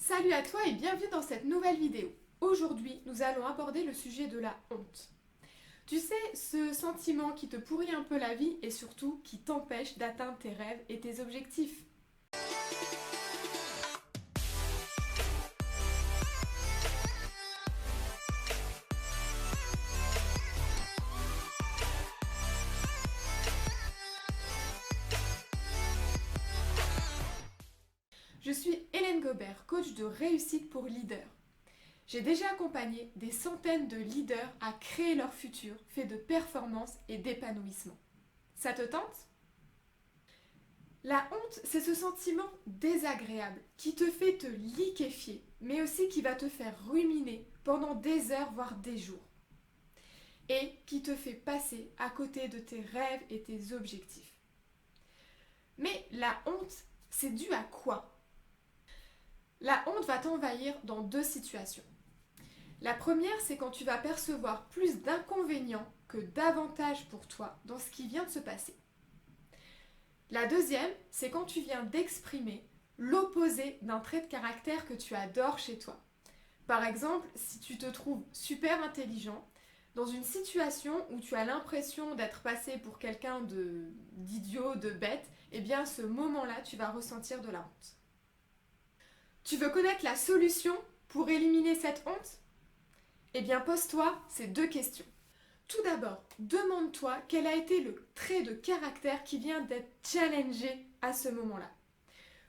Salut à toi et bienvenue dans cette nouvelle vidéo. Aujourd'hui, nous allons aborder le sujet de la honte. Tu sais, ce sentiment qui te pourrit un peu la vie et surtout qui t'empêche d'atteindre tes rêves et tes objectifs. Je suis Hélène Gobert, coach de réussite pour leaders. J'ai déjà accompagné des centaines de leaders à créer leur futur fait de performance et d'épanouissement. Ça te tente ? La honte, c'est ce sentiment désagréable qui te fait te liquéfier, mais aussi qui va te faire ruminer pendant des heures, voire des jours. Et qui te fait passer à côté de tes rêves et tes objectifs. Mais la honte, c'est dû à quoi ? La honte va t'envahir dans deux situations. La première, c'est quand tu vas percevoir plus d'inconvénients que d'avantages pour toi dans ce qui vient de se passer. La deuxième, c'est quand tu viens d'exprimer l'opposé d'un trait de caractère que tu adores chez toi. Par exemple, si tu te trouves super intelligent, dans une situation où tu as l'impression d'être passé pour quelqu'un d'idiot, de bête, eh bien à ce moment-là, tu vas ressentir de la honte. Tu veux connaître la solution pour éliminer cette honte ? Eh bien, pose-toi ces deux questions. Tout d'abord, demande-toi quel a été le trait de caractère qui vient d'être challengé à ce moment-là.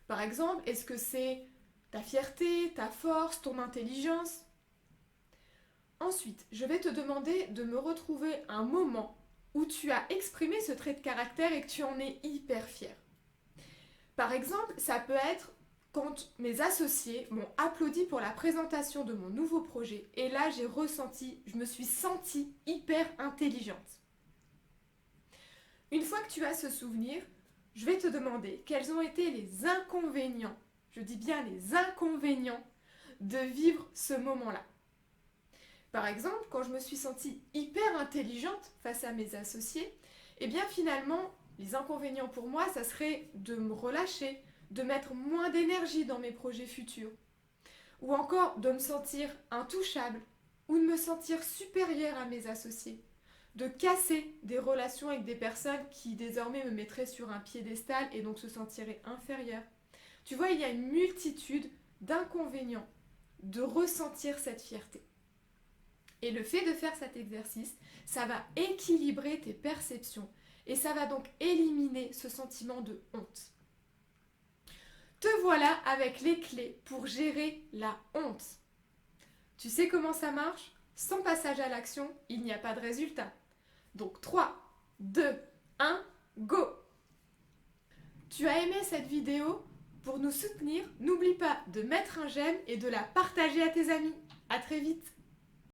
Par exemple, est-ce que c'est ta fierté, ta force, ton intelligence ? Ensuite, je vais te demander de me retrouver un moment où tu as exprimé ce trait de caractère et que tu en es hyper fier. Par exemple, ça peut être quand mes associés m'ont applaudi pour la présentation de mon nouveau projet. Et là, je me suis sentie hyper intelligente. Une fois que tu as ce souvenir, je vais te demander quels ont été les inconvénients, je dis bien les inconvénients, de vivre ce moment-là. Par exemple, quand je me suis sentie hyper intelligente face à mes associés, eh bien finalement, les inconvénients pour moi, ça serait de me relâcher, de mettre moins d'énergie dans mes projets futurs, ou encore de me sentir intouchable, ou de me sentir supérieure à mes associés, de casser des relations avec des personnes qui désormais me mettraient sur un piédestal et donc se sentiraient inférieures. Tu vois, il y a une multitude d'inconvénients de ressentir cette fierté. Et le fait de faire cet exercice, ça va équilibrer tes perceptions et ça va donc éliminer ce sentiment de honte. Te voilà avec les clés pour gérer la honte. Tu sais comment ça marche ? Sans passage à l'action, il n'y a pas de résultat. Donc 3, 2, 1, go ! Tu as aimé cette vidéo ? Pour nous soutenir, n'oublie pas de mettre un j'aime et de la partager à tes amis. À très vite !